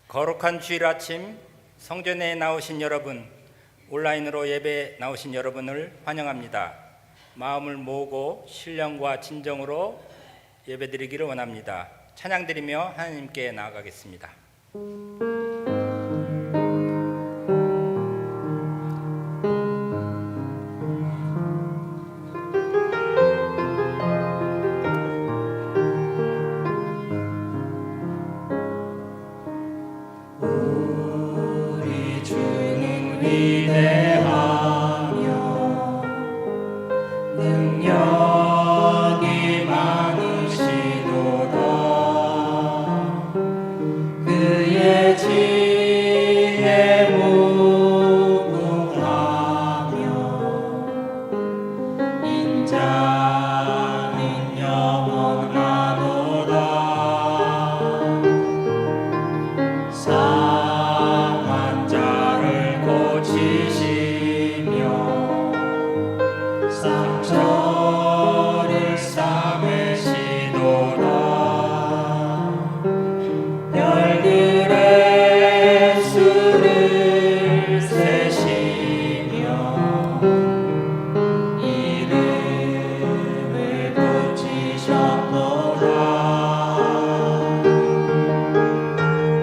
거룩한 주일 아침 성전에 나오신 여러분, 온라인으로 예배 나오신 여러분을 환영합니다. 마음을 모으고 신령과 진정으로 예배드리기를 원합니다. 찬양드리며 하나님께 나아가겠습니다. 위대하며 능력이 많으시도다. 그의 지혜 무궁하며 인자는 영원하도다. 상한 자를 고치시며 상처를 싸매시도다. 별들의 수를 세시며 이름을 붙이셨도다.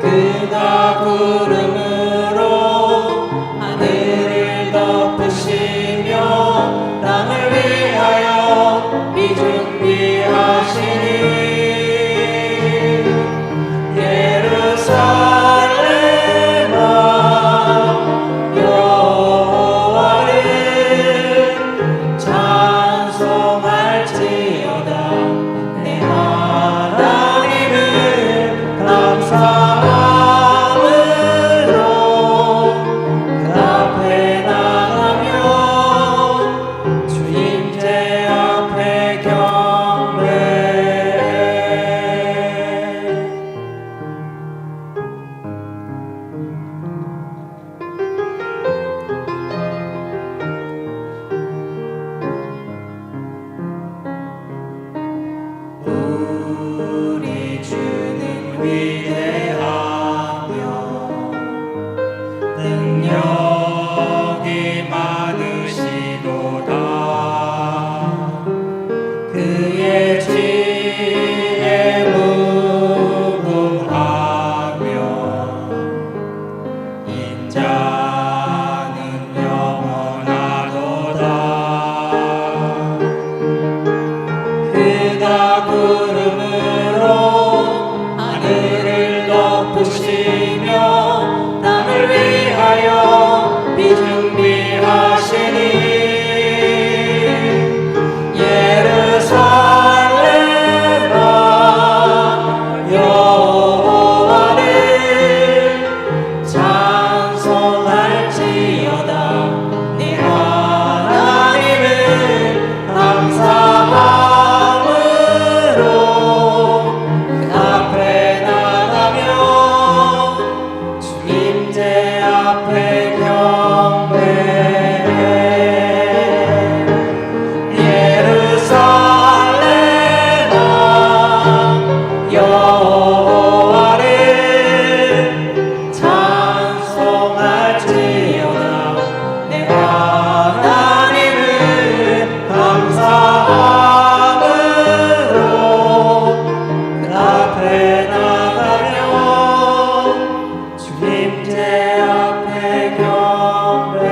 그가 구름으로 하늘을 덮으시며 땅을 위하여 비 준비하시니 예루살렘아 여호와를 찬송할지어다. 내 하나님을 감사함으로 그 앞에 나가며 주님제 앞에 경배해. 우리 주는 위대하며 능력이 많으시도다. 그의 지혜 무궁하며 인자는 영원하도다. 그가 구름으로 하늘을 덮으시며 땅을 위하여 비 준비하시니 예루살렘아 여호와를 찬송할지어다. 네 하나님을 감사함으로 그 앞에 나가며 주님제 앞에 경배해. 예루살렘아 여호와를 찬송할지어다. 내 하나님을 감사함으로 그 앞에 나가며 주님제 앞에 경배해.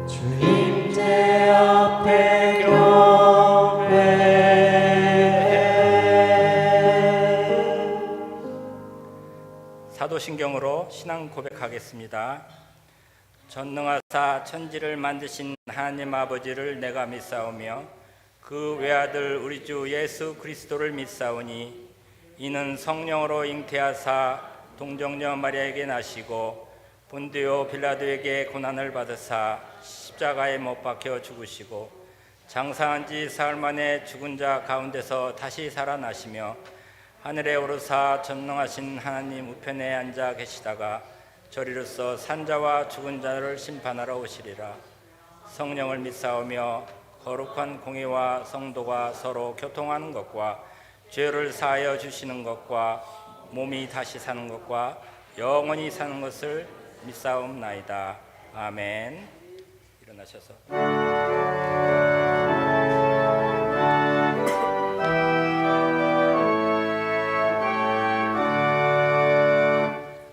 주님제 앞에 경배해. 사도신경으로 신앙 고백하겠습니다. 전능하사 천지를 만드신 하나님 아버지를 내가 믿사오며 그 외아들 우리 주 예수 그리스도를 믿사오니 이는 성령으로 잉태하사 동정녀 마리아에게 나시고 본디오 빌라도에게 고난을 받으사 십자가에 못 박혀 죽으시고 장사한 지 사흘 만에 죽은 자 가운데서 다시 살아나시며 하늘에 오르사 전능하신 하나님 우편에 앉아 계시다가 저리로서 산자와 죽은 자를 심판하러 오시리라. 성령을 믿사오며 거룩한 공의와 성도가 서로 교통하는 것과 죄를 사하여 주시는 것과 몸이 다시 사는 것과 영원히 사는 것을 믿사옵나이다. 아멘. 일어나셔서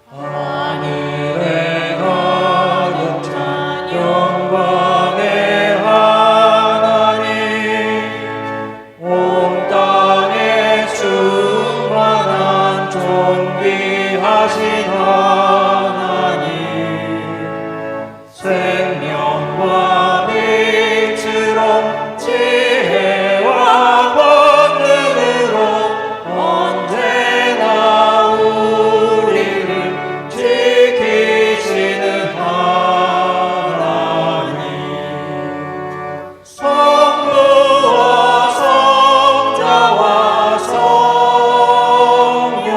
하늘에 가득 찬 영광의 하나님, 온 땅에 충만한 존귀하신 하나님, 생명과 빛으로 지혜와 권능으로 언제나 우리를 지키시는 하나님, 성부와 성자와 성령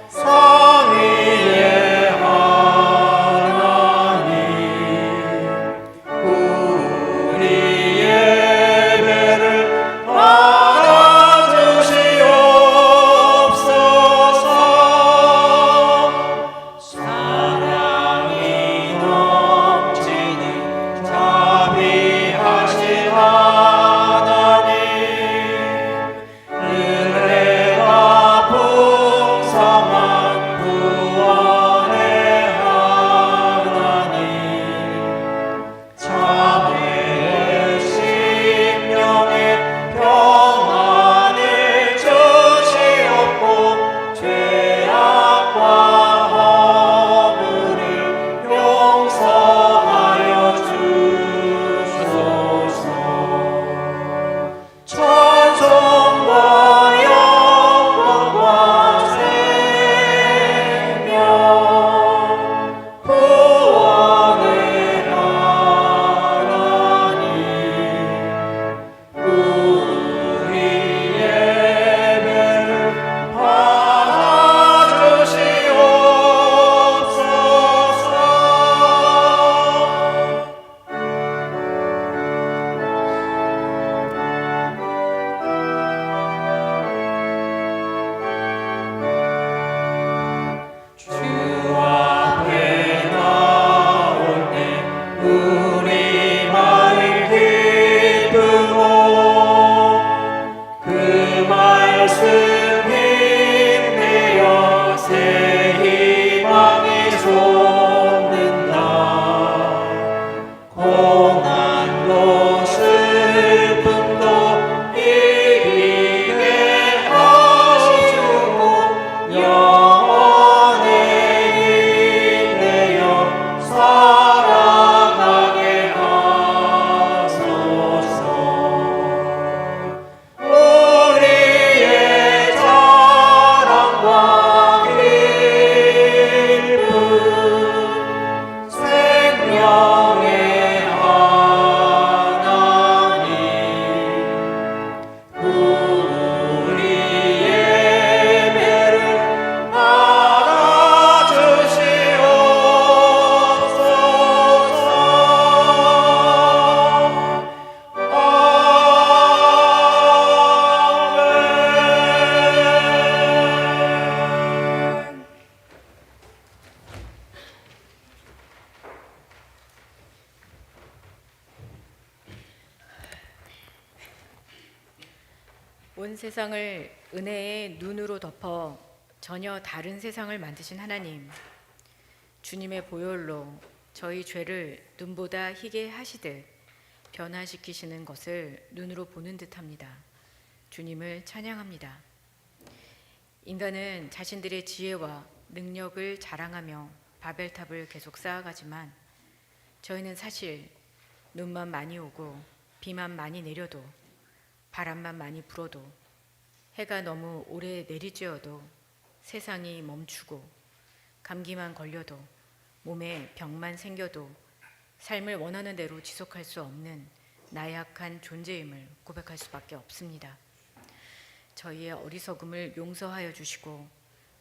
삼위의 하나님, 우리 예배를 받아주시옵소서. 사랑이 넘치는 자비하신 하나님, 은혜가 풍성한 구원의 하나님, 자매의 심령에 평안을 주시옵고 죄악과 허물을 용서하여 주소서. 찬송과 영광과 생명 구원의 하나님, 우리 예배를 받아주시옵소서. 주 앞에 나올 때 우리 마음 기쁘고 그 말씀 힘내어 새 희망이 솟는다. 고난도 슬픔도 이기게 하시고 영원에 인내여 살아가게 하소서. 우리의 자랑과 기쁨, 생명의 하나님, 우리 예배를 받아주시옵소서. 아멘. 온 세상을 은혜의 눈으로 덮어 전혀 다른 세상을 만드신 하나님, 주님의 보혈로 저희 죄를 눈보다 희게 하시듯 변화시키시는 것을 눈으로 보는 듯합니다. 주님을 찬양합니다. 인간은 자신들의 지혜와 능력을 자랑하며 바벨탑을 계속 쌓아가지만 저희는 사실 눈만 많이 오고 비만 많이 내려도 바람만 많이 불어도 해가 너무 오래 내리쬐어도 세상이 멈추고 감기만 걸려도 몸에 병만 생겨도 삶을 원하는 대로 지속할 수 없는 나약한 존재임을 고백할 수밖에 없습니다. 저희의 어리석음을 용서하여 주시고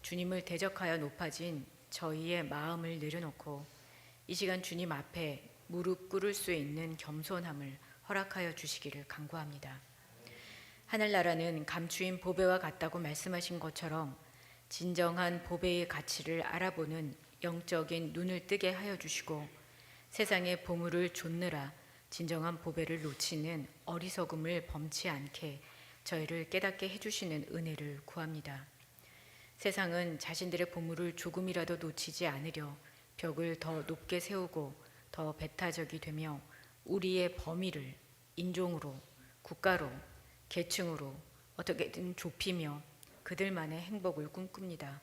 주님을 대적하여 높아진 저희의 마음을 내려놓고 이 시간 주님 앞에 무릎 꿇을 수 있는 겸손함을 허락하여 주시기를 간구합니다. 하늘나라는 감추인 보배와 같다고 말씀하신 것처럼 진정한 보배의 가치를 알아보는 영적인 눈을 뜨게 하여 주시고 세상의 보물을 좇느라 진정한 보배를 놓치는 어리석음을 범치 않게 저희를 깨닫게 해주시는 은혜를 구합니다. 세상은 자신들의 보물을 조금이라도 놓치지 않으려 벽을 더 높게 세우고 더 배타적이 되며 우리의 범위를 인종으로, 국가로, 계층으로 어떻게든 좁히며 그들만의 행복을 꿈꿉니다.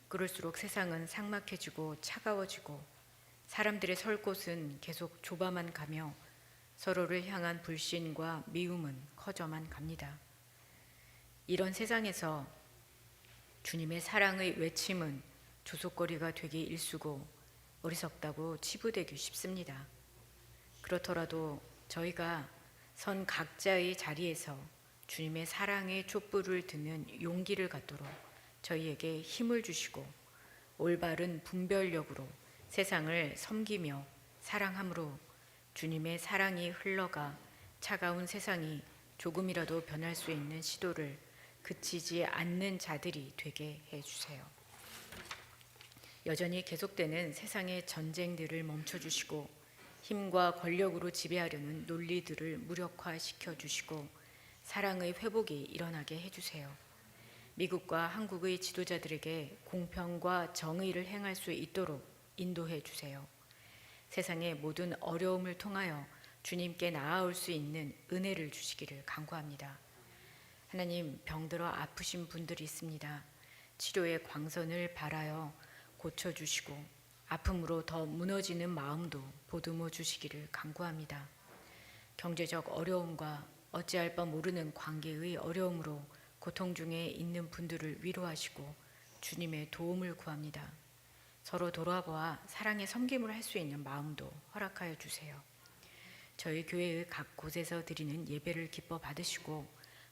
그럴수록 세상은 삭막해지고 차가워지고 사람들의 설 곳은 계속 좁아만 가며 서로를 향한 불신과 미움은 커져만 갑니다. 이런 세상에서 주님의 사랑의 외침은 조속거리가 되기 일쑤고 어리석다고 치부되기 쉽습니다. 그렇더라도 저희가 선 각자의 자리에서 주님의 사랑의 촛불을 드는 용기를 갖도록 저희에게 힘을 주시고 올바른 분별력으로 세상을 섬기며 사랑함으로 주님의 사랑이 흘러가 차가운 세상이 조금이라도 변할 수 있는 시도를 그치지 않는 자들이 되게 해주세요. 여전히 계속되는 세상의 전쟁들을 멈춰주시고 힘과 권력으로 지배하려는 논리들을 무력화시켜 주시고 사랑의 회복이 일어나게 해주세요. 미국과 한국의 지도자들에게 공평과 정의를 행할 수 있도록 인도해 주세요. 세상의 모든 어려움을 통하여 주님께 나아올 수 있는 은혜를 주시기를 간구합니다. 하나님, 병들어 아프신 분들이 있습니다. 치료의 광선을 바라여 고쳐주시고 아픔으로 더 무너지는 마음도 보듬어 주시기를 간구합니다. 경제적 어려움과 어찌할 바 모르는 관계의 어려움으로 고통 중에 있는 분들을 위로하시고 주님의 도움을 구합니다. 서로 돌아보아 사랑의 섬김을 할 수 있는 마음도 허락하여 주세요. 저희 교회의 각 곳에서 드리는 예배를 기뻐 받으시고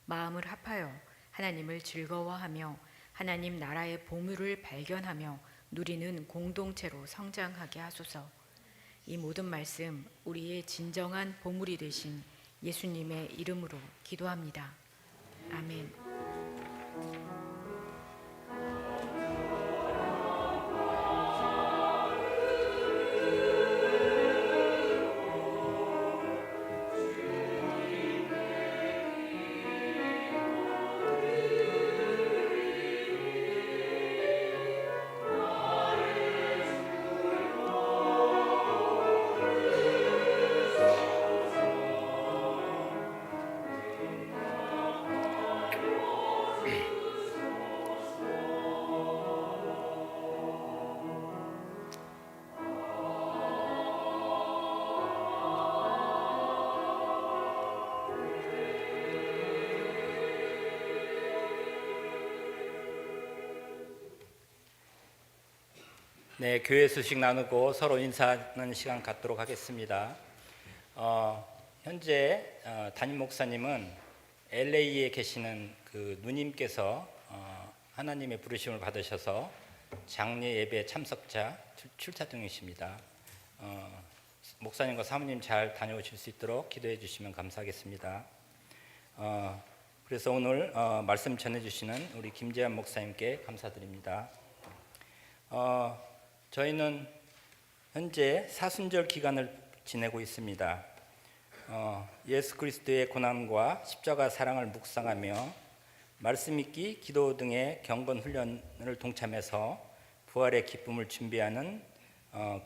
마음을 합하여 하나님을 즐거워하며 하나님 나라의 보물을 발견하며 누리는 공동체로 성장하게 하소서. 이 모든 말씀 우리의 진정한 보물이 되신 예수님의 이름으로 기도합니다. 아멘. 네, 교회 소식 나누고 서로 인사하는 시간 갖도록 하겠습니다. 현재 담임 목사님은 LA에 계시는 그 누님께서 하나님의 부르심을 받으셔서 장례 예배 참석자 출차 중이십니다. 목사님과 사모님 잘 다녀오실 수 있도록 기도해 주시면 감사하겠습니다. 그래서 오늘 말씀 전해주시는 우리 김재한 목사님께 감사드립니다. 저희는 현재 사순절 기간을 지내고 있습니다. 예수 그리스도의 고난과 십자가 사랑을 묵상하며 말씀 읽기, 기도 등의 경건 훈련을 동참해서 부활의 기쁨을 준비하는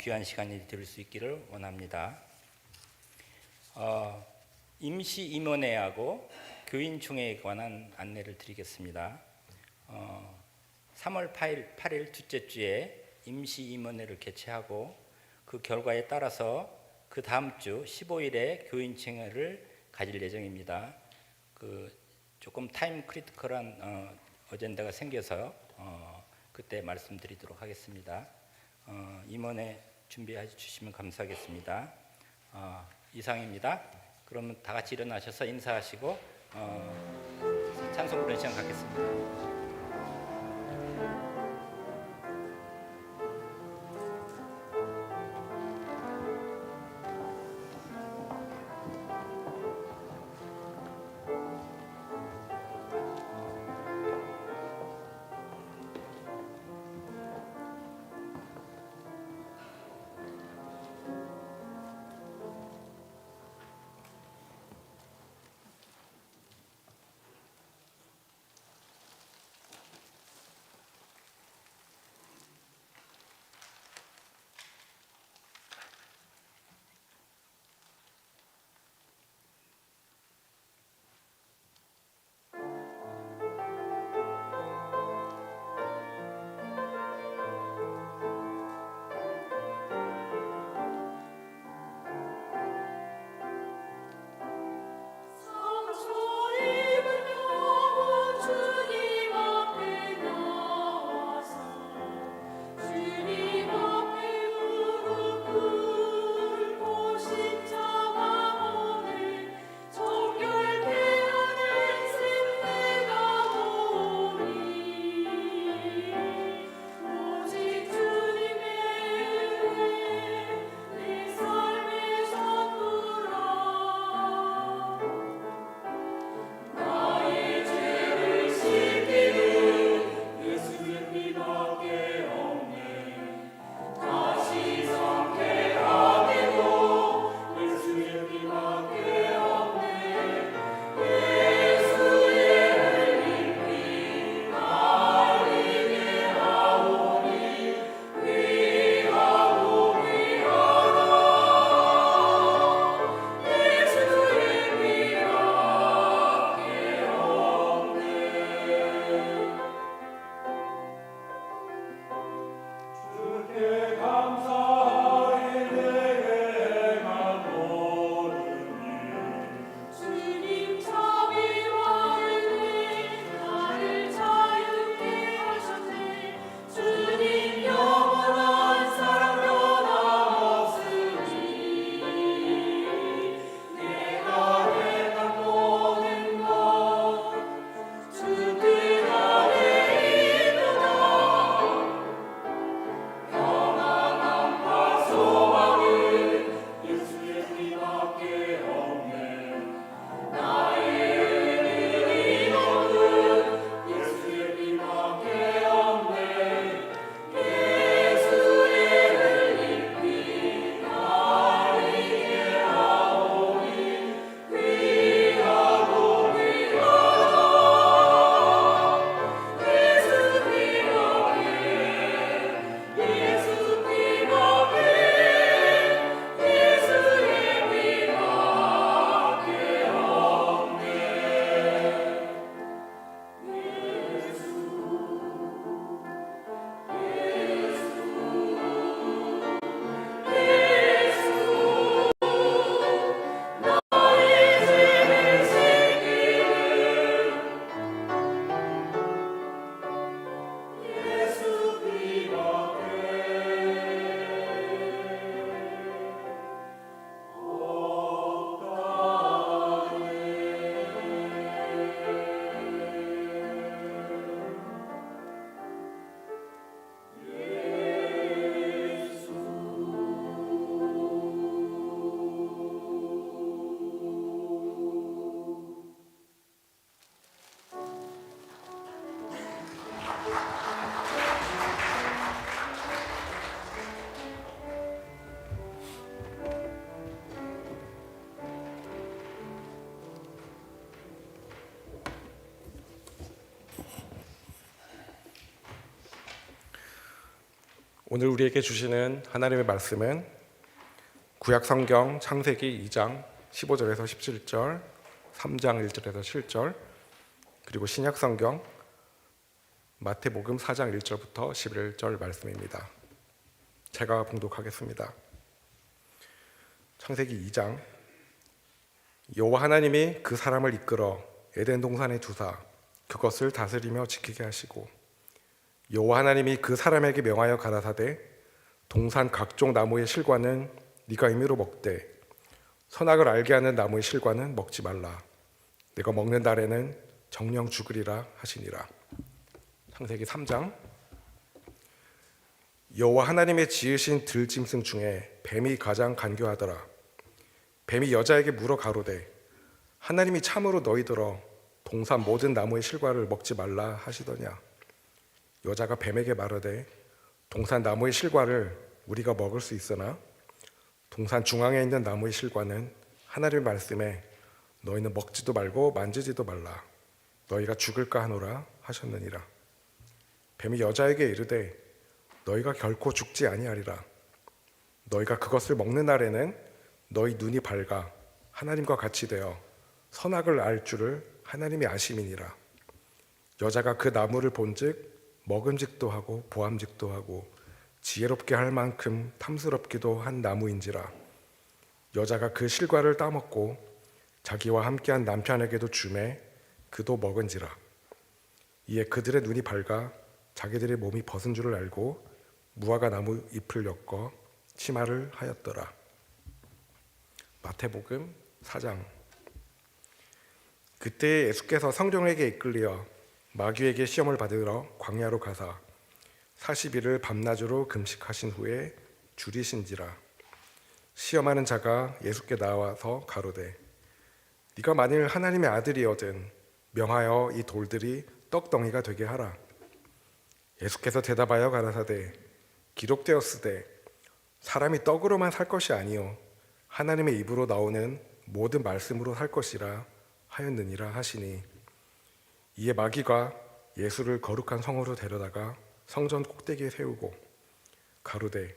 귀한 시간이 될 수 있기를 원합니다. 임시 임원회하고 교인총회에 관한 안내를 드리겠습니다. 3월 8일 둘째 주에 임시 임원회를 개최하고 그 결과에 따라서 그 다음 주 15일에 교인총회를 가질 예정입니다. 조금 타임 크리티컬한 어젠다가 생겨서 그때 말씀드리도록 하겠습니다. 임원회 준비해 주시면 감사하겠습니다. 이상입니다. 그러면 다 같이 일어나셔서 인사하시고 찬송 부르는 시간 갖겠습니다. 오늘 우리에게 주시는 하나님의 말씀은 구약 성경 창세기 2장 15절에서 17절, 3장 1절에서 7절, 그리고 신약 성경 마태복음 4장 1절부터 11절 말씀입니다. 제가 봉독하겠습니다. 창세기 2장. 여호와 하나님이 그 사람을 이끌어 에덴 동산에 두사 그것을 다스리며 지키게 하시고, 여호와 하나님이 그 사람에게 명하여 가라사대 동산 각종 나무의 실과는 네가 임의로 먹되 선악을 알게 하는 나무의 실과는 먹지 말라. 내가 먹는 날에는 정령 죽으리라 하시니라. 창세기 3장. 여호와 하나님의 지으신 들짐승 중에 뱀이 가장 간교하더라. 뱀이 여자에게 물어 가로되 하나님이 참으로 너희들어 동산 모든 나무의 실과를 먹지 말라 하시더냐. 여자가 뱀에게 말하되 동산 나무의 실과를 우리가 먹을 수 있으나 동산 중앙에 있는 나무의 실과는 하나님의 말씀에 너희는 먹지도 말고 만지지도 말라. 너희가 죽을까 하노라 하셨느니라. 뱀이 여자에게 이르되 너희가 결코 죽지 아니하리라. 너희가 그것을 먹는 날에는 너희 눈이 밝아 하나님과 같이 되어 선악을 알 줄을 하나님이 아심이니라. 여자가 그 나무를 본즉 먹음직도 하고 보암직도 하고 지혜롭게 할 만큼 탐스럽기도 한 나무인지라. 여자가 그 실과를 따먹고 자기와 함께한 남편에게도 주매 그도 먹은지라. 이에 그들의 눈이 밝아 자기들의 몸이 벗은 줄을 알고 무화과 나무 잎을 엮어 치마를 하였더라. 마태복음 4장. 그때 예수께서 성령에게 이끌려 마귀에게 시험을 받으러 광야로 가사 40일을 밤낮으로 금식하신 후에 줄이신지라. 시험하는 자가 예수께 나와서 가로되 네가 만일 하나님의 아들이거든 명하여 이 돌들이 떡덩이가 되게 하라. 예수께서 대답하여 가라사대 기록되었으되 사람이 떡으로만 살 것이 아니요 하나님의 입으로 나오는 모든 말씀으로 살 것이라 하였느니라 하시니, 이에 마귀가 예수를 거룩한 성으로 데려다가 성전 꼭대기에 세우고 가로되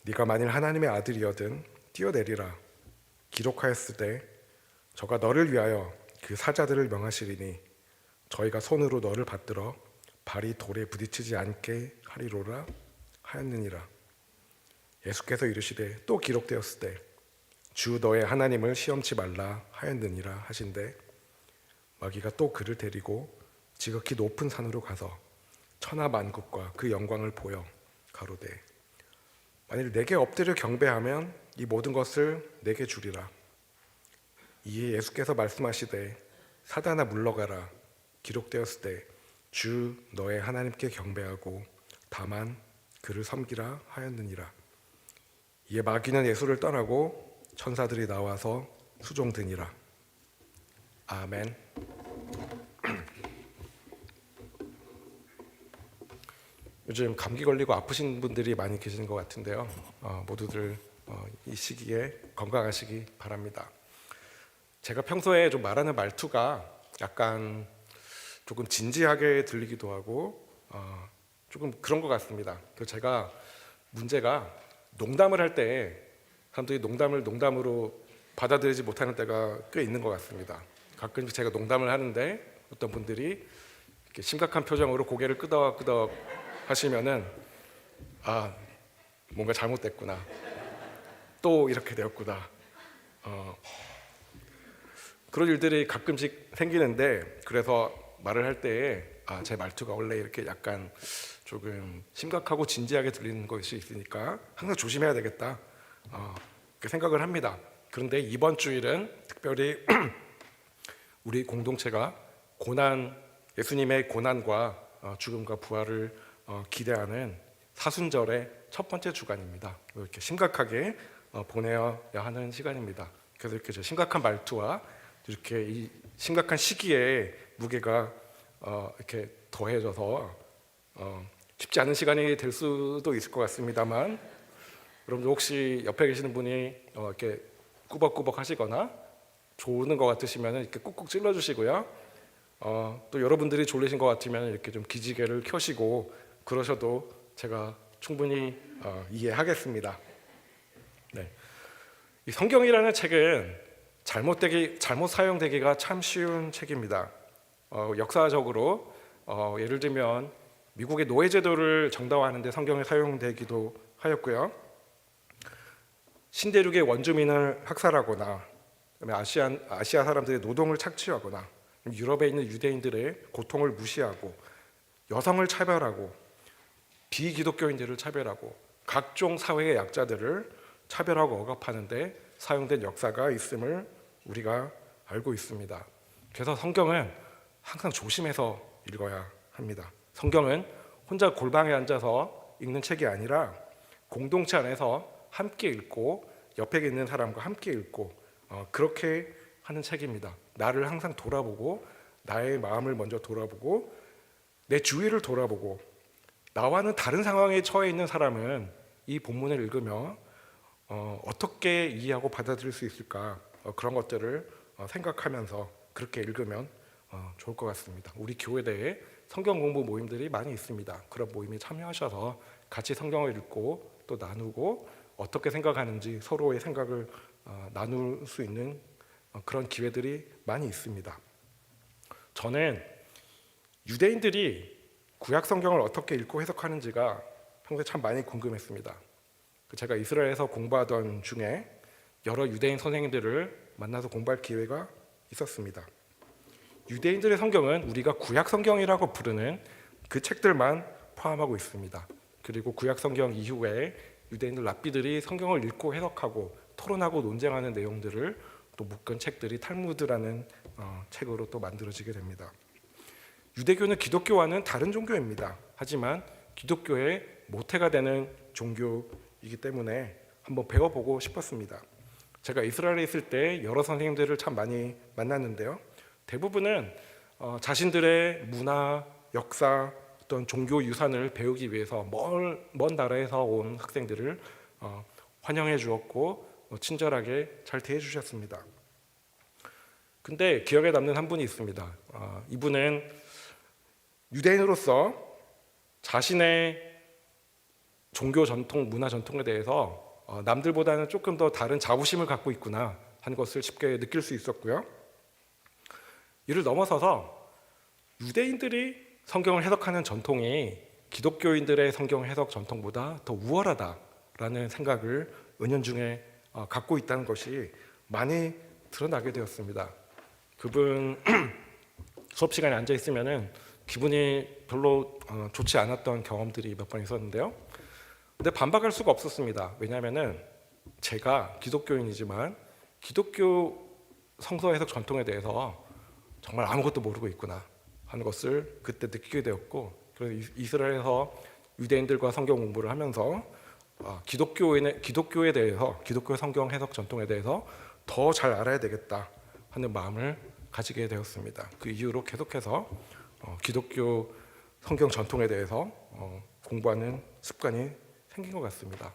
네가 만일 하나님의 아들이거든 뛰어내리라. 기록하였으되 저가 너를 위하여 그 사자들을 명하시리니 저희가 손으로 너를 받들어 발이 돌에 부딪히지 않게 하리로라 하였느니라. 예수께서 이르시되 또 기록되었으되 주 너의 하나님을 시험치 말라 하였느니라 하신대, 마귀가 또 그를 데리고 지극히 높은 산으로 가서 천하만국과 그 영광을 보여 가로되 만일 내게 엎드려 경배하면 이 모든 것을 내게 주리라. 이에 예수께서 말씀하시되 사단아 물러가라. 기록되었으되 주 너의 하나님께 경배하고 다만 그를 섬기라 하였느니라. 이에 마귀는 예수를 떠나고 천사들이 나와서 수종드니라. 아멘. 요즘 감기 걸리고 아프신 분들이 많이 계시는 것 같은데요. 모두들 이 시기에 건강하시기 바랍니다. 제가 평소에 좀 말하는 말투가 약간 조금 진지하게 들리기도 하고 조금 그런 것 같습니다. 그래서 제가 문제가 농담을 할 때 사람들이 농담을 농담으로 받아들이지 못하는 때가 꽤 있는 것 같습니다. 가끔 제가 농담을 하는데 어떤 분들이 이렇게 심각한 표정으로 고개를 끄덕끄덕 하시면은 뭔가 잘못됐구나, 또 이렇게 되었구나, 그런 일들이 가끔씩 생기는데, 그래서 말을 할 때에 제 말투가 원래 이렇게 약간 조금 심각하고 진지하게 들리는 것이 있으니까 항상 조심해야 되겠다 그렇게 생각을 합니다. 그런데 이번 주일은 특별히 우리 공동체가 예수님의 고난과 죽음과 부활을 기대하는 사순절의 첫 번째 주간입니다. 이렇게 심각하게 보내야 하는 시간입니다. 그래서 이렇게 심각한 말투와 이렇게 이 심각한 시기에 무게가 이렇게 더해져서 쉽지 않은 시간이 될 수도 있을 것 같습니다만, 여러분들 혹시 옆에 계시는 분이 이렇게 꾸벅꾸벅 하시거나 조는 것 같으시면 이렇게 꾹꾹 찔러주시고요. 또 여러분들이 졸리신 것 같으면 이렇게 좀 기지개를 켜시고 그러셔도 제가 충분히 이해하겠습니다. 네. 이 성경이라는 책은 잘못 사용되기가 참 쉬운 책입니다. 역사적으로 예를 들면 미국의 노예제도를 정당화하는 데 성경이 사용되기도 하였고요. 신대륙의 원주민을 학살하거나 아시아 사람들의 노동을 착취하거나 유럽에 있는 유대인들의 고통을 무시하고 여성을 차별하고 비기독교인들을 차별하고 각종 사회의 약자들을 차별하고 억압하는 데 사용된 역사가 있음을 우리가 알고 있습니다. 그래서 성경은 항상 조심해서 읽어야 합니다. 성경은 혼자 골방에 앉아서 읽는 책이 아니라 공동체 안에서 함께 읽고 옆에 있는 사람과 함께 읽고 그렇게 하는 책입니다. 나를 항상 돌아보고 나의 마음을 먼저 돌아보고 내 주위를 돌아보고 나와는 다른 상황에 처해 있는 사람은 이 본문을 읽으며 어떻게 이해하고 받아들일 수 있을까 그런 것들을 생각하면서 그렇게 읽으면 좋을 것 같습니다. 우리 교회 내에 성경 공부 모임들이 많이 있습니다. 그런 모임에 참여하셔서 같이 성경을 읽고 또 나누고 어떻게 생각하는지 서로의 생각을 나눌 수 있는 그런 기회들이 많이 있습니다. 저는 유대인들이 구약 성경을 어떻게 읽고 해석하는지가 평소에 참 많이 궁금했습니다. 제가 이스라엘에서 공부하던 중에 여러 유대인 선생님들을 만나서 공부할 기회가 있었습니다. 유대인들의 성경은 우리가 구약 성경이라고 부르는 그 책들만 포함하고 있습니다. 그리고 구약 성경 이후에 유대인들 랍비들이 성경을 읽고 해석하고 토론하고 논쟁하는 내용들을 또 묶은 책들이 탈무드라는 책으로 또 만들어지게 됩니다. 유대교는 기독교와는 다른 종교입니다. 하지만 기독교의 모태가 되는 종교이기 때문에 한번 배워보고 싶었습니다. 제가 이스라엘에 있을 때 여러 선생님들을 참 많이 만났는데요. 대부분은 자신들의 문화, 역사, 어떤 종교 유산을 배우기 위해서 먼 나라에서 온 학생들을 환영해 주었고 친절하게 잘 대해 주셨습니다. 근데 기억에 남는 한 분이 있습니다. 이분은 유대인으로서 자신의 종교 전통, 문화 전통에 대해서 남들보다는 조금 더 다른 자부심을 갖고 있구나 하는 것을 쉽게 느낄 수 있었고요. 이를 넘어서서 유대인들이 성경을 해석하는 전통이 기독교인들의 성경 해석 전통보다 더 우월하다라는 생각을 은연중에 갖고 있다는 것이 많이 드러나게 되었습니다. 그분 수업 시간에 앉아 있으면은 기분이 별로 좋지 않았던 경험들이 몇 번 있었는데요. 근데 반박할 수가 없었습니다. 왜냐하면은 제가 기독교인이지만 기독교 성서 해석 전통에 대해서 정말 아무것도 모르고 있구나 하는 것을 그때 느끼게 되었고, 그래서 이스라엘에서 유대인들과 성경 공부를 하면서 기독교에 대해서, 기독교 성경 해석 전통에 대해서 더 잘 알아야 되겠다 하는 마음을 가지게 되었습니다. 그 이후로 계속해서 기독교 성경 전통에 대해서 공부하는 습관이 생긴 것 같습니다.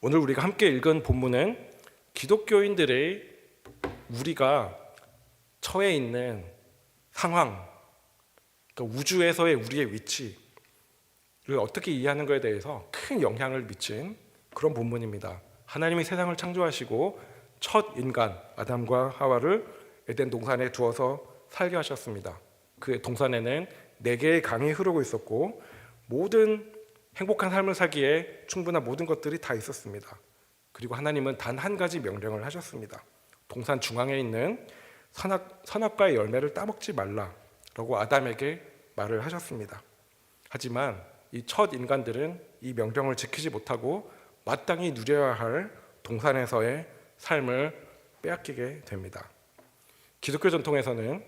오늘 우리가 함께 읽은 본문은 기독교인들의 우리가 처해 있는 상황, 그러니까 우주에서의 우리의 위치를 어떻게 이해하는 것에 대해서 큰 영향을 미친 그런 본문입니다. 하나님이 세상을 창조하시고 첫 인간 아담과 하와를 에덴 동산에 두어서 살게 하셨습니다. 그 동산에는 4개의 강이 흐르고 있었고 모든 행복한 삶을 살기에 충분한 모든 것들이 다 있었습니다. 그리고 하나님은 단 한 가지 명령을 하셨습니다. 동산 중앙에 있는 선악과의 열매를 따먹지 말라라고 아담에게 말을 하셨습니다. 하지만 이 첫 인간들은 이 명령을 지키지 못하고 마땅히 누려야 할 동산에서의 삶을 빼앗기게 됩니다. 기독교 전통에서는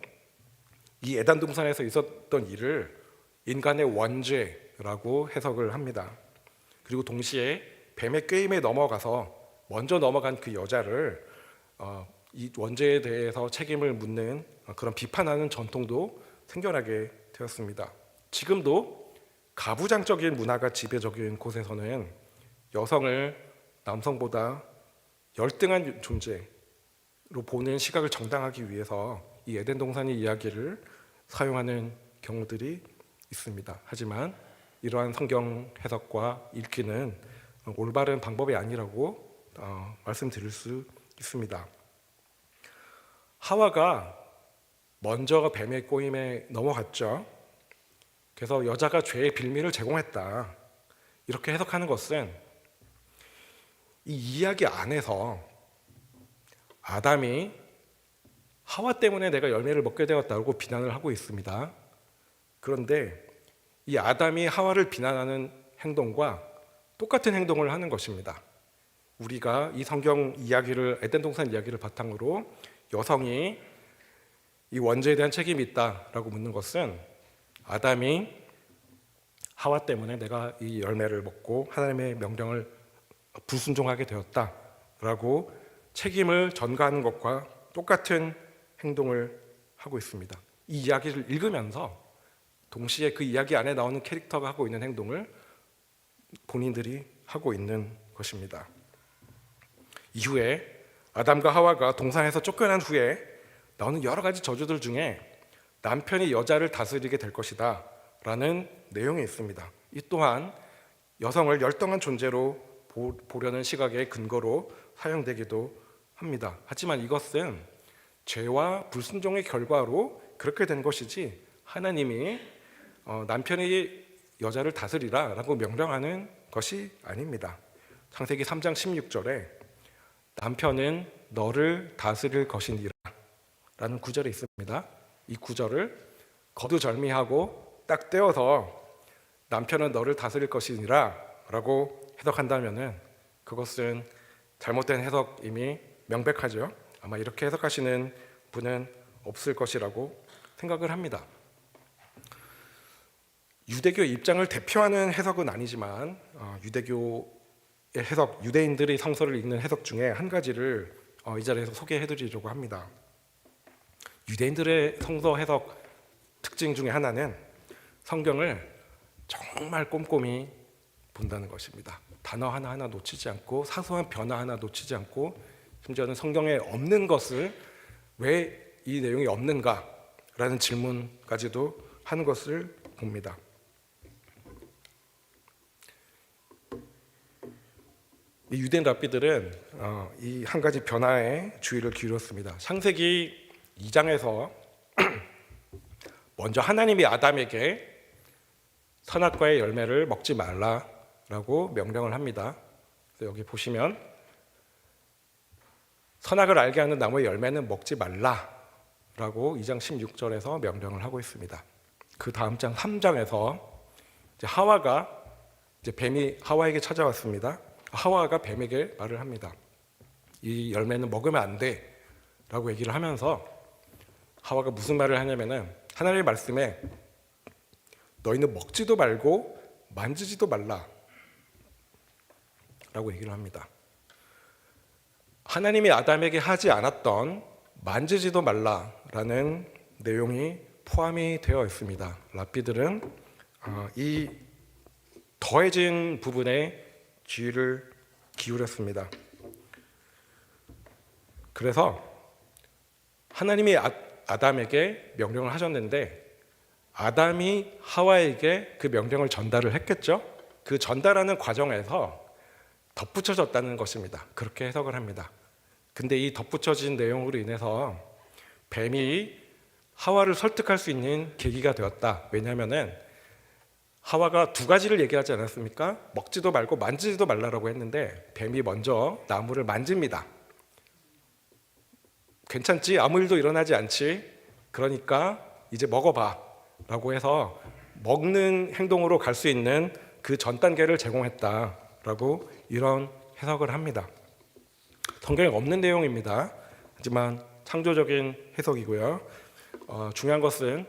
이 에덴 동산에서 있었던 일을 인간의 원죄라고 해석을 합니다. 그리고 동시에 뱀의 꾀임에 넘어가서 먼저 넘어간 그 여자를 이 원죄에 대해서 책임을 묻는 그런 비판하는 전통도 생겨나게 되었습니다. 지금도 가부장적인 문화가 지배적인 곳에서는 여성을 남성보다 열등한 존재로 보는 시각을 정당하기 위해서 이 에덴 동산의 이야기를 사용하는 경우들이 있습니다. 하지만 이러한 성경 해석과 읽기는 올바른 방법이 아니라고 말씀드릴 수 있습니다. 하와가 먼저 뱀의 꼬임에 넘어갔죠. 그래서 여자가 죄의 빌미를 제공했다, 이렇게 해석하는 것은 이 이야기 안에서 아담이 하와 때문에 내가 열매를 먹게 되었다고 비난을 하고 있습니다. 그런데 이 아담이 하와를 비난하는 행동과 똑같은 행동을 하는 것입니다. 우리가 이 성경 이야기를, 에덴 동산 이야기를 바탕으로 여성이 이 원죄에 대한 책임이 있다라고 묻는 것은 아담이 하와 때문에 내가 이 열매를 먹고 하나님의 명령을 불순종하게 되었다라고 책임을 전가하는 것과 똑같은 행동을 하고 있습니다. 이 이야기를 읽으면서 동시에 그 이야기 안에 나오는 캐릭터가 하고 있는 행동을 본인들이 하고 있는 것입니다. 이후에 아담과 하와가 동산에서 쫓겨난 후에 나오는 여러 가지 저주들 중에 남편이 여자를 다스리게 될 것이다 라는 내용이 있습니다. 이 또한 여성을 열등한 존재로 보려는 시각의 근거로 사용되기도 합니다. 하지만 이것은 죄와 불순종의 결과로 그렇게 된 것이지 하나님이 남편이 여자를 다스리라 라고 명령하는 것이 아닙니다. 창세기 3장 16절에 남편은 너를 다스릴 것이니라 라는 구절이 있습니다. 이 구절을 거두절미하고 딱 떼어서 남편은 너를 다스릴 것이니라 라고 해석한다면 그것은 잘못된 해석임이 명백하죠. 아마 이렇게 해석하시는 분은 없을 것이라고 생각을 합니다. 유대교의 입장을 대표하는 해석은 아니지만 유대교의 해석, 유대인들의 성서를 읽는 해석 중에 한 가지를 이 자리에서 소개해드리려고 합니다. 유대인들의 성서 해석 특징 중에 하나는 성경을 정말 꼼꼼히 본다는 것입니다. 단어 하나하나 놓치지 않고 사소한 변화 하나 놓치지 않고 심지어는 성경에 없는 것을 왜 이 내용이 없는가라는 질문까지도 하는 것을 봅니다. 이 유대인 랍비들은 이 한 가지 변화에 주의를 기울였습니다. 창세기 2장에서 먼저 하나님이 아담에게 선악과의 열매를 먹지 말라라고 명령을 합니다. 그래서 여기 보시면 선악을 알게 하는 나무의 열매는 먹지 말라라고 2장 16절에서 명령을 하고 있습니다. 그 다음 장 3장에서 이제 하와가 뱀이 하와에게 찾아왔습니다. 하와가 뱀에게 말을 합니다. 이 열매는 먹으면 안 돼라고 얘기를 하면서 하와가 무슨 말을 하냐면은 하나님의 말씀에 너희는 먹지도 말고 만지지도 말라라고 얘기를 합니다. 하나님이 아담에게 하지 않았던 만지지도 말라라는 내용이 포함이 되어 있습니다. 랍비들은 이 더해진 부분에 주의를 기울였습니다. 그래서 하나님이 아담에게 명령을 하셨는데 아담이 하와에게 그 명령을 전달을 했겠죠. 그 전달하는 과정에서 덧붙여졌다는 것입니다. 그렇게 해석을 합니다. 근데 이 덧붙여진 내용으로 인해서 뱀이 하와를 설득할 수 있는 계기가 되었다. 왜냐하면은 하와가 두 가지를 얘기하지 않았습니까? 먹지도 말고 만지지도 말라라고 했는데 뱀이 먼저 나무를 만집니다. 괜찮지? 아무 일도 일어나지 않지? 그러니까 이제 먹어봐 라고 해서 먹는 행동으로 갈 수 있는 그 전 단계를 제공했다라고 이런 해석을 합니다. 성경에 없는 내용입니다. 하지만 창조적인 해석이고요. 중요한 것은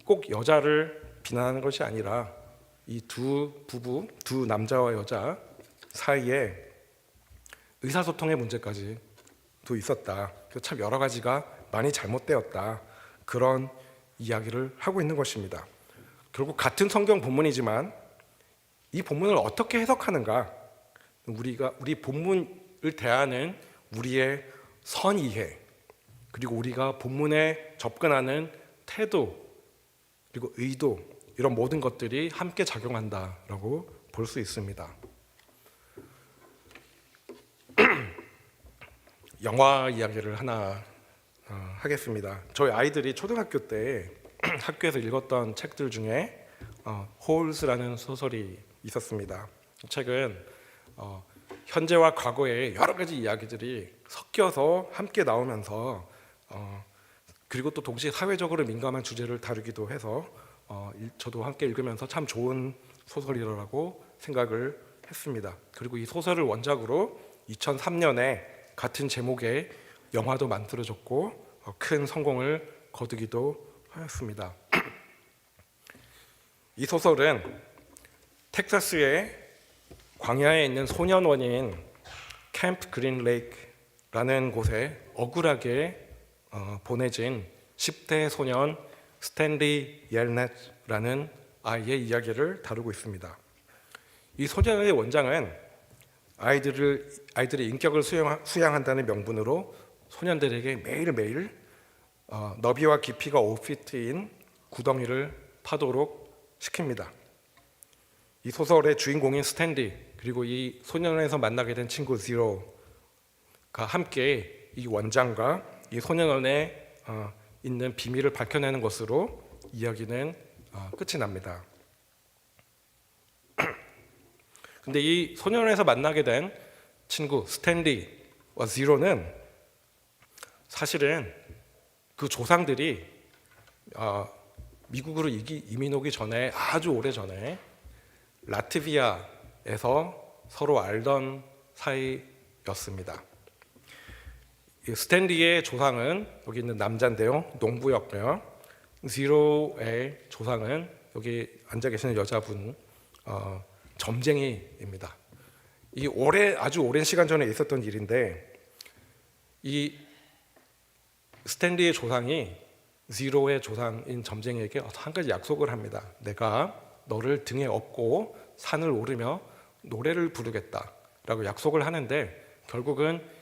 꼭 여자를 비난하는 것이 아니라 이 두 부부, 두 남자와 여자 사이에 의사소통의 문제까지도 있었다. 참 여러 가지가 많이 잘못되었다. 그런 이야기를 하고 있는 것입니다. 결국 같은 성경 본문이지만 이 본문을 어떻게 해석하는가? 우리 본문을 대하는 우리의 선이해, 그리고 우리가 본문에 접근하는 태도, 그리고 의도, 이런 모든 것들이 함께 작용한다라고 볼 수 있습니다. 영화 이야기를 하나 하겠습니다. 저희 아이들이 초등학교 때 학교에서 읽었던 책들 중에 홀스라는 소설이 있었습니다. 이 책은 현재와 과거의 여러 가지 이야기들이 섞여서 함께 나오면서 그리고 또 동시에 사회적으로 민감한 주제를 다루기도 해서 저도 함께 읽으면서 참 좋은 소설이라고 생각을 했습니다. 그리고 이 소설을 원작으로 2003년에 같은 제목의 영화도 만들어졌고 큰 성공을 거두기도 하였습니다. 이 소설은 텍사스의 광야에 있는 소년원인 캠프 그린 레이크라는 곳에 억울하게 보내진 10대 소년 스탠리 옐넷라는 아이의 이야기를 다루고 있습니다. 이 소년의 원장은 아이들의 인격을 수양한다는 명분으로 소년들에게 매일매일 너비와 깊이가 5피트인 구덩이를 파도록 시킵니다. 이 소설의 주인공인 스탠리 그리고 이 소년원에서 만나게 된 친구 지로가 함께 이 원장과 이 소년원에 있는 비밀을 밝혀내는 것으로 이야기는 끝이 납니다. 근데 이 소년원에서 만나게 된 친구 스탠리와 지로는 사실은 그 조상들이 미국으로 이민 오기 전에 아주 오래 전에 라트비아에서 서로 알던 사이였습니다. 이 스탠리의 조상은 여기 있는 남자인데요, 농부였고요. 지로의 조상은 여기 앉아 계시는 여자분, 점쟁이입니다. 이 아주 오랜 시간 전에 있었던 일인데 이 스탠리의 조상이 지로의 조상인 점쟁이에게 한 가지 약속을 합니다. 내가 너를 등에 업고 산을 오르며 노래를 부르겠다라고 약속을 하는데 결국은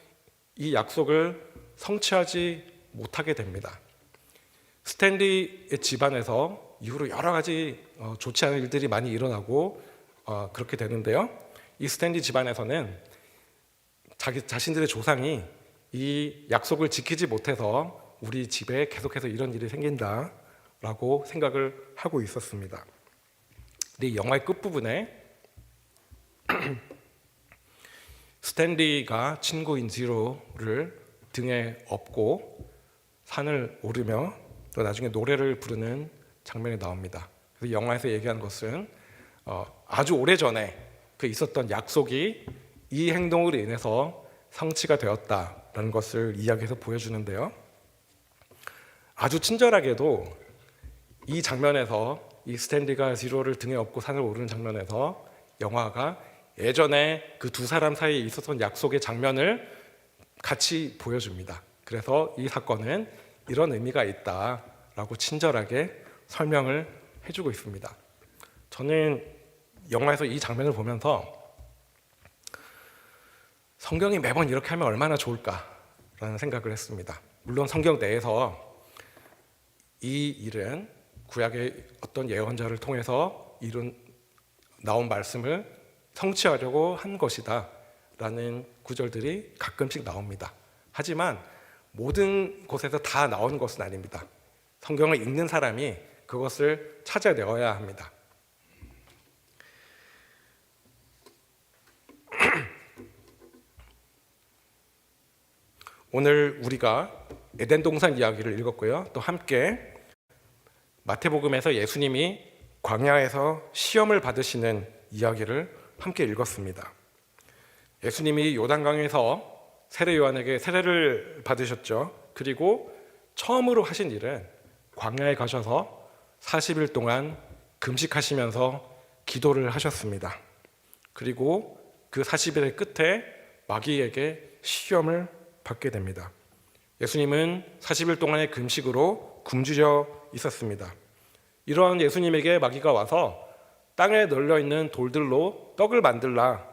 이 약속을 성취하지 못하게 됩니다. 스탠리의 집안에서 이후로 여러 가지 좋지 않은 일들이 많이 일어나고 그렇게 되는데요. 이 스탠리 집안에서는 자신들의 조상이 이 약속을 지키지 못해서 우리 집에 계속해서 이런 일이 생긴다라고 생각을 하고 있었습니다. 근데 이 영화의 끝부분에 스탠리가 친구인 지로를 등에 업고 산을 오르며 또 나중에 노래를 부르는 장면이 나옵니다. 그래서 영화에서 얘기한 것은 아주 오래전에 그 있었던 약속이 이 행동으로 인해서 성취가 되었다라는 것을 이야기해서 보여주는데요. 아주 친절하게도 이 장면에서 이 스탠리가 지로를 등에 업고 산을 오르는 장면에서 영화가 예전에 그 두 사람 사이에 있었던 약속의 장면을 같이 보여줍니다. 그래서 이 사건은 이런 의미가 있다라고 친절하게 설명을 해주고 있습니다. 저는 영화에서 이 장면을 보면서 성경이 매번 이렇게 하면 얼마나 좋을까라는 생각을 했습니다. 물론 성경 내에서 이 일은 구약의 어떤 예언자를 통해서 나온 말씀을 성취하려고 한 것이다 라는 구절들이 가끔씩 나옵니다. 하지만 모든 곳에서 다 나오는 것은 아닙니다. 성경을 읽는 사람이 그것을 찾아내어야 합니다. 오늘 우리가 에덴 동산 이야기를 읽었고요. 또 함께 마태복음에서 예수님이 광야에서 시험을 받으시는 이야기를 함께 읽었습니다. 예수님이 요단강에서 세례 요한에게 세례를 받으셨죠. 그리고 처음으로 하신 일은 광야에 가셔서 40일 동안 금식하시면서 기도를 하셨습니다. 그리고 그 40일의 끝에 마귀에게 시험을 받게 됩니다. 예수님은 40일 동안의 금식으로 굶주려 있었습니다. 이러한 예수님에게 마귀가 와서 땅에 널려 있는 돌들로 떡을 만들라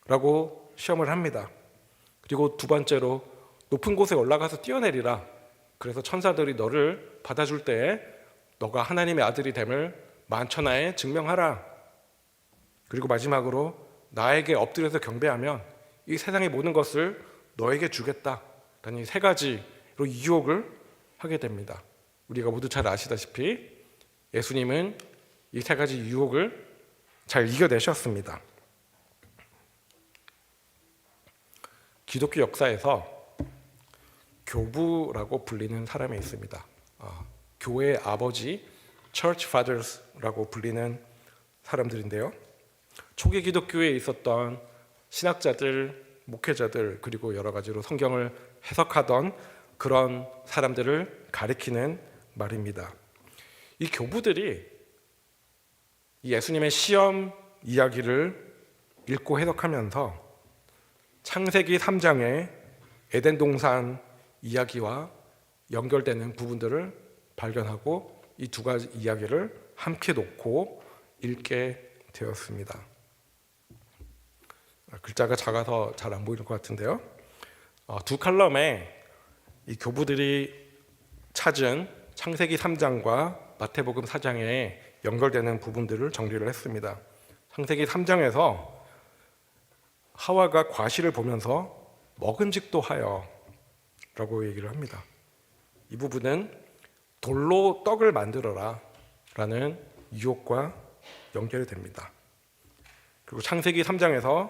라고 시험을 합니다. 그리고 두 번째로 높은 곳에 올라가서 뛰어내리라. 그래서 천사들이 너를 받아줄 때에 너가 하나님의 아들이 됨을 만천하에 증명하라. 그리고 마지막으로 나에게 엎드려서 경배하면 이 세상의 모든 것을 너에게 주겠다라는 이 세 가지로 유혹을 하게 됩니다. 우리가 모두 잘 아시다시피 예수님은 이 세 가지 유혹을 잘 이겨내셨습니다. 기독교 역사에서 교부라고 불리는 사람이 있습니다. 교회의 아버지, Church Fathers라고 불리는 사람들인데요. 초기 기독교에 있었던 신학자들, 목회자들, 그리고 여러 가지로 성경을 해석하던 그런 사람들을 가리키는 말입니다. 이 교부들이 이 예수님의 시험 이야기를 읽고 해석하면서 창세기 3장의 에덴 동산 이야기와 연결되는 부분들을 발견하고 이 두 가지 이야기를 함께 놓고 읽게 되었습니다. 글자가 작아서 잘 안 보이는 것 같은데요. 두 칼럼에 이 교부들이 찾은 창세기 3장과 마태복음 4장에 연결되는 부분들을 정리를 했습니다. 창세기 3장에서 하와가 과실을 보면서 먹음직도 하여 라고 얘기를 합니다. 이 부분은 돌로 떡을 만들어라 라는 유혹과 연결이 됩니다. 그리고 창세기 3장에서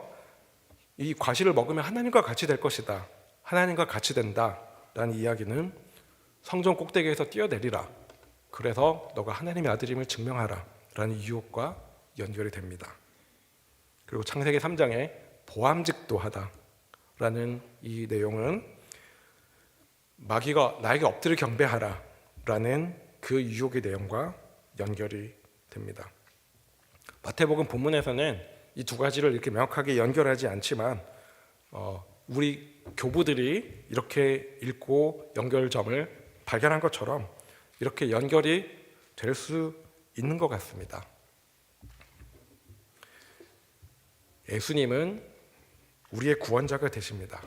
이 과실을 먹으면 하나님과 같이 될 것이다, 하나님과 같이 된다 라는 이야기는 성전 꼭대기에서 뛰어내리라, 그래서 너가 하나님의 아들임을 증명하라 라는 유혹과 연결이 됩니다. 그리고 창세기 3장에 보암직도 하다 라는 이 내용은 마귀가 나에게 엎드려 경배하라 라는 그 유혹의 내용과 연결이 됩니다. 마태복음 본문에서는 이 두 가지를 이렇게 명확하게 연결하지 않지만 우리 교부들이 이렇게 읽고 연결점을 발견한 것처럼 이렇게 연결이 될 수 있는 것 같습니다. 예수님은 우리의 구원자가 되십니다.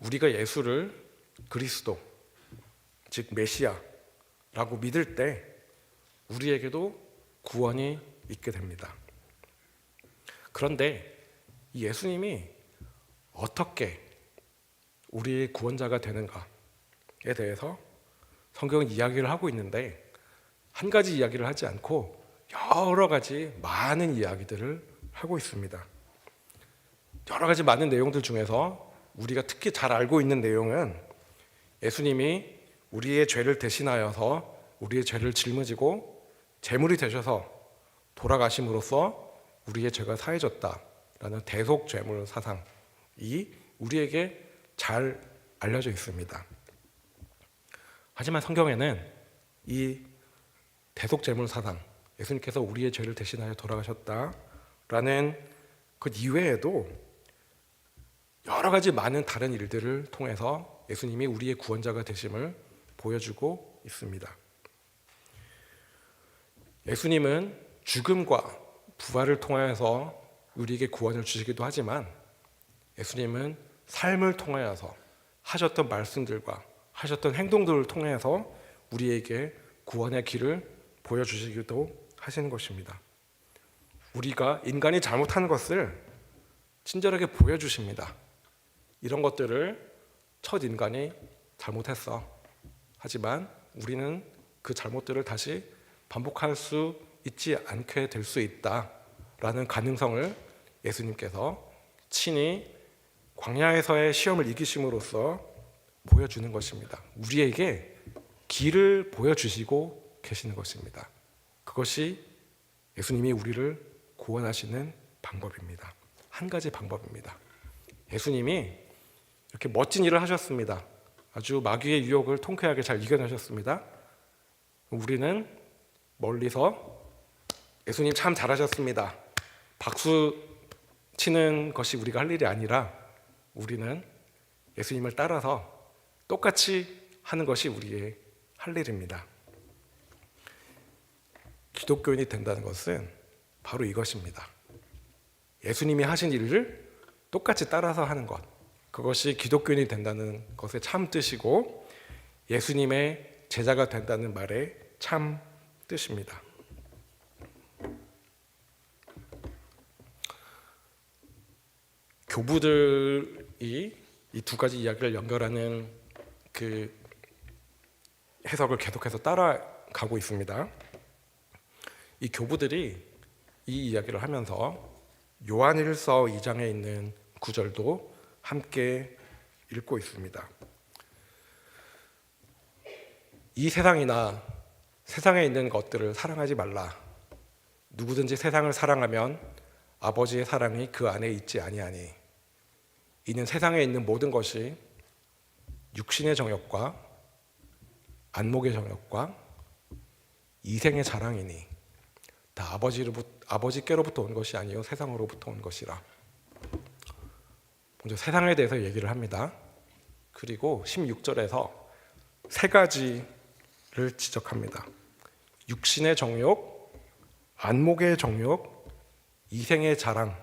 우리가 예수를 그리스도, 즉 메시아라고 믿을 때 우리에게도 구원이 있게 됩니다. 그런데 이 예수님이 어떻게 우리의 구원자가 되는가에 대해서 성경은 이야기를 하고 있는데 한 가지 이야기를 하지 않고 여러 가지 많은 이야기들을 하고 있습니다. 여러 가지 많은 내용들 중에서 우리가 특히 잘 알고 있는 내용은 예수님이 우리의 죄를 대신하여서 우리의 죄를 짊어지고 제물이 되셔서 돌아가심으로써 우리의 죄가 사해졌다라는 대속 제물 사상이 우리에게 잘 알려져 있습니다. 하지만 성경에는 이 대속 제물 사상, 예수님께서 우리의 죄를 대신하여 돌아가셨다라는 그 이외에도 여러 가지 많은 다른 일들을 통해서 예수님이 우리의 구원자가 되심을 보여주고 있습니다. 예수님은 죽음과 부활을 통하여서 우리에게 구원을 주시기도 하지만 예수님은 삶을 통하여서 하셨던 말씀들과 하셨던 행동들을 통해서 우리에게 구원의 길을 보여주시기도 하시는 것입니다. 우리가 인간이 잘못하는 것을 친절하게 보여주십니다. 이런 것들을 첫 인간이 잘못했어. 하지만 우리는 그 잘못들을 다시 반복할 수 있지 않게 될 수 있다라는 가능성을 예수님께서 친히 광야에서의 시험을 이기심으로써 보여주는 것입니다. 우리에게 길을 보여주시고 계시는 것입니다. 그것이 예수님이 우리를 구원하시는 방법입니다. 한 가지 방법입니다. 예수님이 이렇게 멋진 일을 하셨습니다. 아주 마귀의 유혹을 통쾌하게 잘 이겨내셨습니다. 우리는 멀리서 예수님 참 잘하셨습니다, 박수 치는 것이 우리가 할 일이 아니라 우리는 예수님을 따라서 똑같이 하는 것이 우리의 할 일입니다. 기독교인이 된다는 것은 바로 이것입니다. 예수님이 하신 일을 똑같이 따라서 하는 것, 그것이 기독교인이 된다는 것의 참 뜻이고 예수님의 제자가 된다는 말의 참 뜻입니다. 교부들이 이 두 가지 이야기를 연결하는 그 해석을 계속해서 따라가고 있습니다. 이 교부들이 이 이야기를 하면서 요한일서 2장에 있는 구절도 함께 읽고 있습니다. 이 세상이나 세상에 있는 것들을 사랑하지 말라. 누구든지 세상을 사랑하면 아버지의 사랑이 그 안에 있지 아니하니 이는 세상에 있는 모든 것이 육신의 정욕과 안목의 정욕과 이생의 자랑이니 다 아버지께로부터 온 것이 아니요 세상으로부터 온 것이라. 먼저 세상에 대해서 얘기를 합니다. 그리고 16절에서 세 가지를 지적합니다. 육신의 정욕, 안목의 정욕, 이생의 자랑,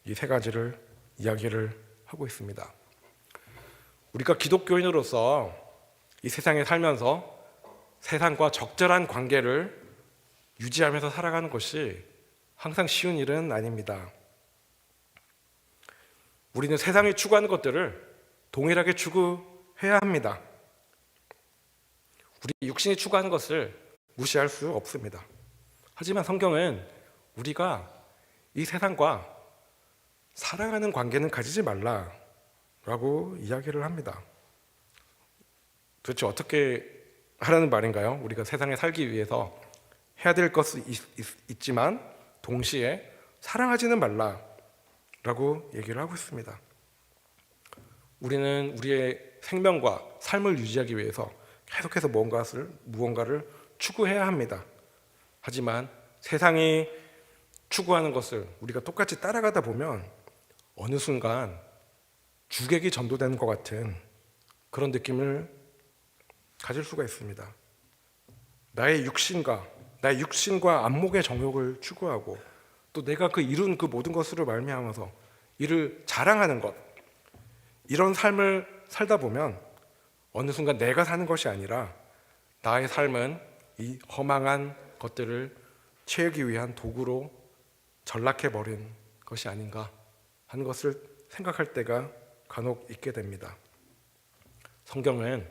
이 세 가지를 이야기를 하고 있습니다. 우리가 기독교인으로서 이 세상에 살면서 세상과 적절한 관계를 유지하면서 살아가는 것이 항상 쉬운 일은 아닙니다. 우리는 세상이 추구하는 것들을 동일하게 추구해야 합니다. 우리 육신이 추구하는 것을 무시할 수 없습니다. 하지만 성경은 우리가 이 세상과 사랑하는 관계는 가지지 말라라고 이야기를 합니다. 도대체 어떻게 하라는 말인가요? 우리가 세상에 살기 위해서 해야 될 것이 있지만 동시에 사랑하지는 말라라고 얘기를 하고 있습니다. 우리는 우리의 생명과 삶을 유지하기 위해서 계속해서 무언가를 추구해야 합니다. 하지만 세상이 추구하는 것을 우리가 똑같이 따라가다 보면 어느 순간 주객이 전도되는 것 같은 그런 느낌을 가질 수가 있습니다. 나의 육신과 안목의 정욕을 추구하고 또 내가 이룬 그 모든 것으로 말미암아서 이를 자랑하는 것, 이런 삶을 살다 보면 어느 순간 내가 사는 것이 아니라 나의 삶은 이 허망한 것들을 채우기 위한 도구로 전락해버린 것이 아닌가 하는 것을 생각할 때가 간혹 있게 됩니다. 성경은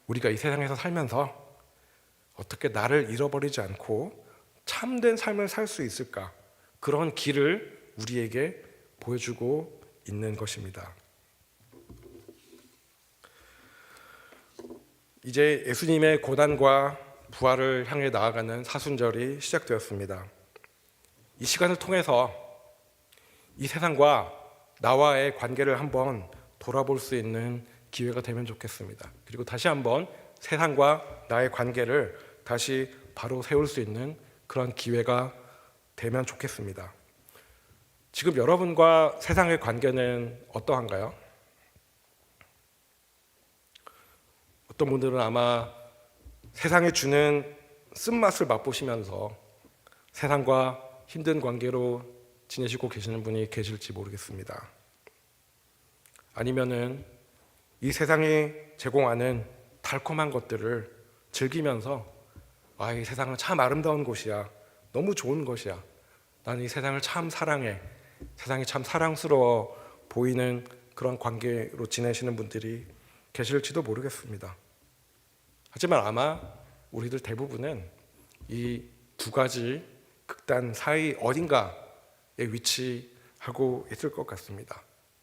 우리가 이 세상에서 살면서 어떻게 나를 잃어버리지 않고 참된 삶을 살 수 있을까, 그런 길을 우리에게 보여주고 있는 것입니다. 이제 예수님의 고난과 부활을 향해 나아가는 사순절이 시작되었습니다. 이 시간을 통해서 이 세상과 나와의 관계를 한번 돌아볼 수 있는 기회가 되면 좋겠습니다. 그리고 다시 한번 세상과 나의 관계를 다시 바로 세울 수 있는 그런 기회가 되면 좋겠습니다. 지금 여러분과 세상의 관계는 어떠한가요? 어떤 분들은 아마 세상이 주는 쓴맛을 맛보시면서 세상과 힘든 관계로 지내시고 계시는 분이 계실지 모르겠습니다. 아니면은 이 세상이 제공하는 달콤한 것들을 즐기면서 이 세상은 참 아름다운 곳이야, 너무 좋은 것이야, 나는 이 세상을 참 사랑해, 세상이 참 사랑스러워 보이는 그런 관계로 지내시는 분들이 계실지도 모르겠습니다. 하지만 아마 우리들 대부분은 이 두 가지 극단 사이 어딘가에 위치하고 있을 것 같습니다.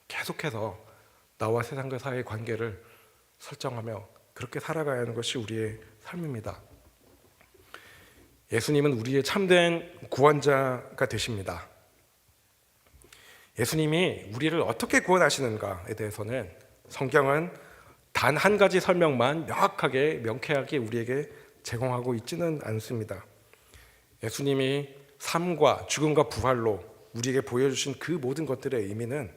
계속해서 나와 세상과 사이의 관계를 설정하며 그렇게 살아가야 하는 것이 우리의 삶입니다. 예수님은 우리의 참된 구원자가 되십니다. 예수님이 우리를 어떻게 구원하시는가에 대해서는 성경은 단 한 가지 설명만 명쾌하게 우리에게 제공하고 있지는 않습니다. 예수님이 삶과 죽음과 부활로 우리에게 보여주신 그 모든 것들의 의미는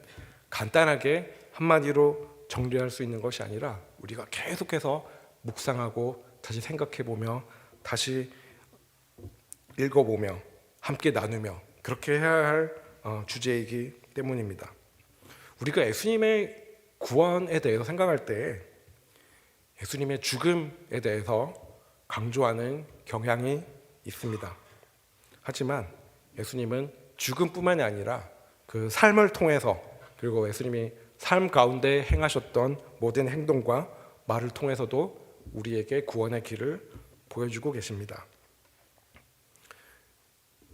간단하게 한마디로 정리할 수 있는 것이 아니라 우리가 계속해서 묵상하고 다시 생각해보며 다시 읽어보며 함께 나누며 그렇게 해야 할 주제이기 때문입니다. 우리가 예수님의 구원에 대해서 생각할 때 예수님의 죽음에 대해서 강조하는 경향이 있습니다. 하지만 예수님은 죽음뿐만이 아니라 그 삶을 통해서, 그리고 예수님이 삶 가운데 행하셨던 모든 행동과 말을 통해서도 우리에게 구원의 길을 보여주고 계십니다.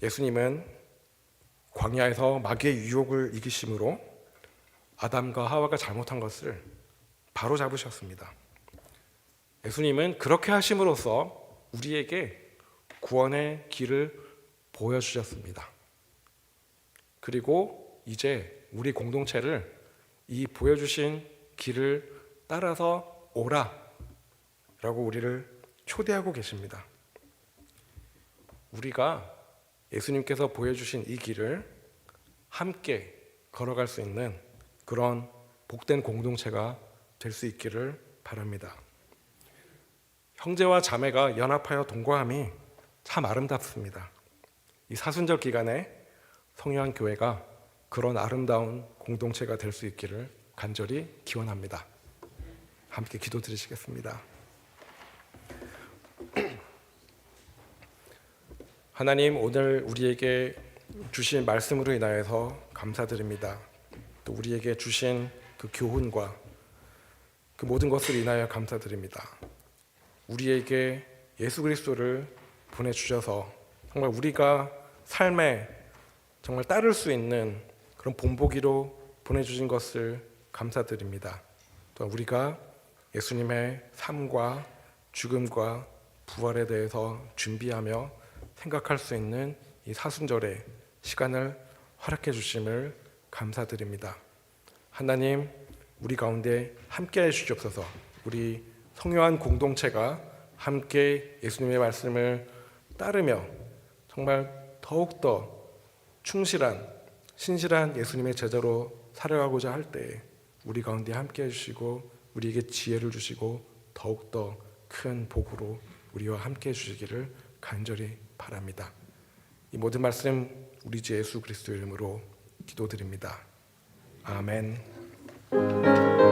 예수님은 광야에서 마귀의 유혹을 이기심으로 아담과 하와가 잘못한 것을 바로 잡으셨습니다. 예수님은 그렇게 하심으로써 우리에게 구원의 길을 보여주셨습니다. 그리고 이제 우리 공동체를 이 보여주신 길을 따라서 오라 라고 우리를 초대하고 계십니다. 우리가 예수님께서 보여주신 이 길을 함께 걸어갈 수 있는 그런 복된 공동체가 될 수 있기를 바랍니다. 형제와 자매가 연합하여 동거함이 참 아름답습니다. 이 사순절 기간에 성령한 교회가 그런 아름다운 공동체가 될 수 있기를 간절히 기원합니다. 함께 기도드리시겠습니다. 하나님, 오늘 우리에게 주신 말씀으로 인하여서 감사드립니다. 또 우리에게 주신 그 교훈과 그 모든 것을 인하여 감사드립니다. 우리에게 예수 그리스도를 보내주셔서 정말 우리가 삶에 정말 따를 수 있는 그런 본보기로 보내주신 것을 감사드립니다. 또 우리가 예수님의 삶과 죽음과 부활에 대해서 준비하며 생각할 수 있는 이 사순절의 시간을 허락해 주심을 감사드립니다. 하나님, 우리 가운데 함께 해 주시옵소서. 우리 성령한 공동체가 함께 예수님의 말씀을 따르며 정말 더욱더 충실한 신실한 예수님의 제자로 살아가고자 할 때 우리 가운데 함께 해주시고 우리에게 지혜를 주시고 더욱더 큰 복으로 우리와 함께 해주시기를 간절히 바랍니다. 이 모든 말씀 우리 주 예수 그리스도 이름으로 기도드립니다. 아멘. 예은이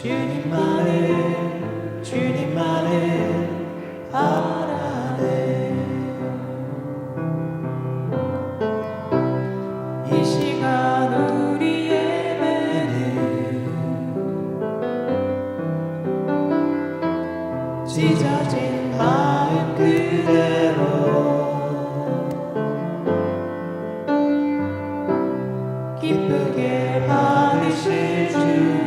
주님만을 주님만을 바라네. 이 시간 우리 예배는 찢어진 마음 그대로 기쁘게 받으실 주님,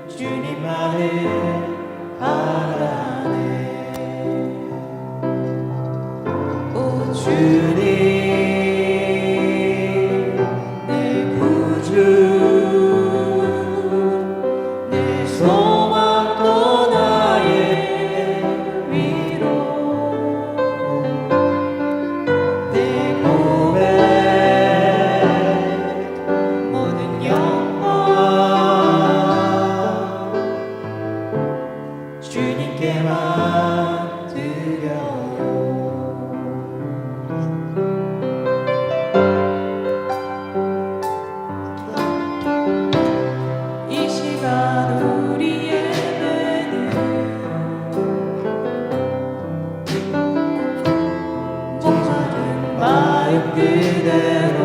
주님만을 바라네. 오 주님 내 구주 내 소망 또 나의 위로 내 고백 모든 영광 주님께만 드려요. 이 시간 우리 예배는 목마른 마음 그대로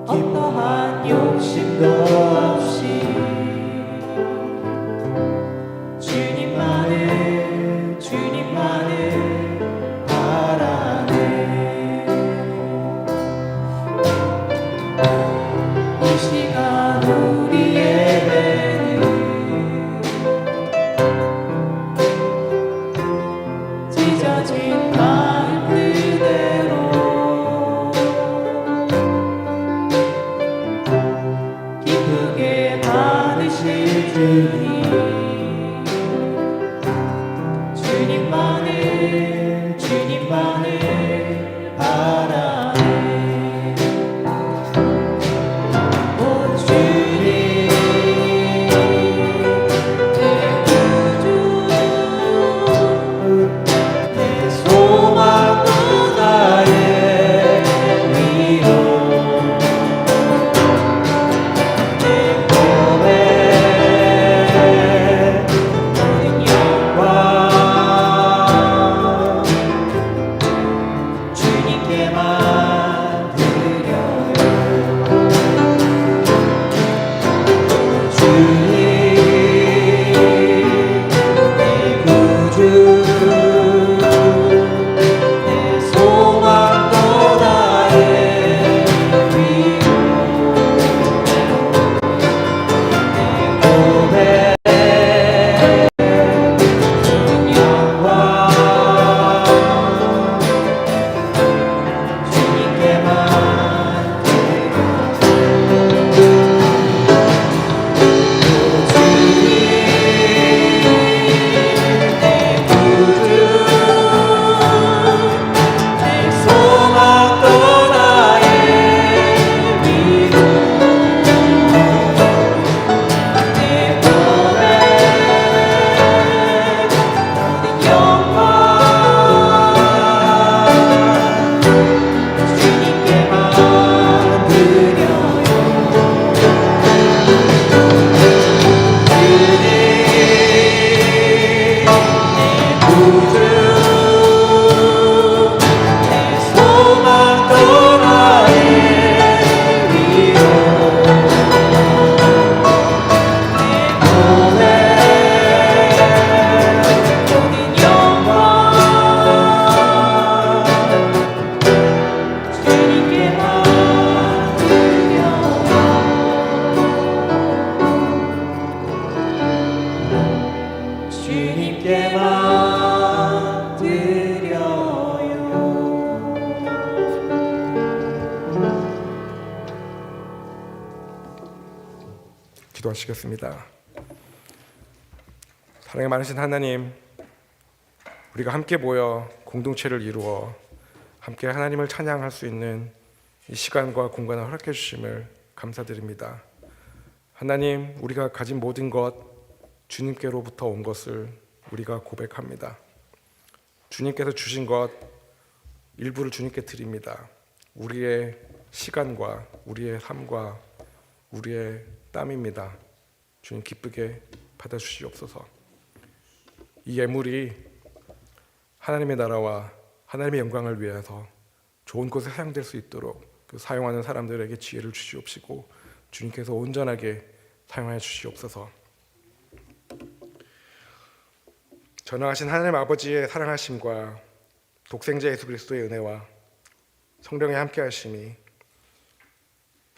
어떠한 욕심도 없이 주님만을 바라네. 이 시간 우리 예배는 찢어진 마음 그대로 기쁘게 받으실 주님, 주님만을 바라네. 오 주님 내 구주 내 소망 또 나의 위로 내 고백 모든 영광 주님께만 드려요. 주님 내 구주 내 소망 또 나의 위로 내 고백 모든 영광 주님께만 내 소망 또 나의 위로 내 고백 모든 영광 주님께만 드려요. 주님 내 구주 내 소망 또 나의 위로 내 고백 모든 영광 주님께만 드려요. 주님께만 드려요. 기도하시겠습니다. 사랑이 많으신 하나님, 우리가 함께 모여 공동체를 이루어 함께 하나님을 찬양할 수 있는 이 시간과 공간을 허락해 주심을 감사드립니다. 하나님, 우리가 가진 모든 것 주님께로부터 온 것을 우리가 고백합니다. 주님께서 주신 것 일부를 주님께 드립니다. 우리의 시간과 우리의 삶과 우리의 땀입니다. 주님 기쁘게 받아주시옵소서. 이 예물이 하나님의 나라와 하나님의 영광을 위해서 좋은 곳에 사용될 수 있도록 그 사용하는 사람들에게 지혜를 주시옵시고 주님께서 온전하게 사용하여 주시옵소서. 전능하신 하나님 아버지의 사랑하심과 독생자 예수 그리스도의 은혜와 성령의 함께하심이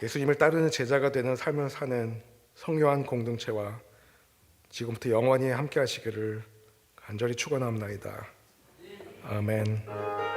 예수님을 따르는 제자가 되는 삶을 사는 성령한 공동체와 지금부터 영원히 함께하시기를 간절히 축원합나이다. 아멘.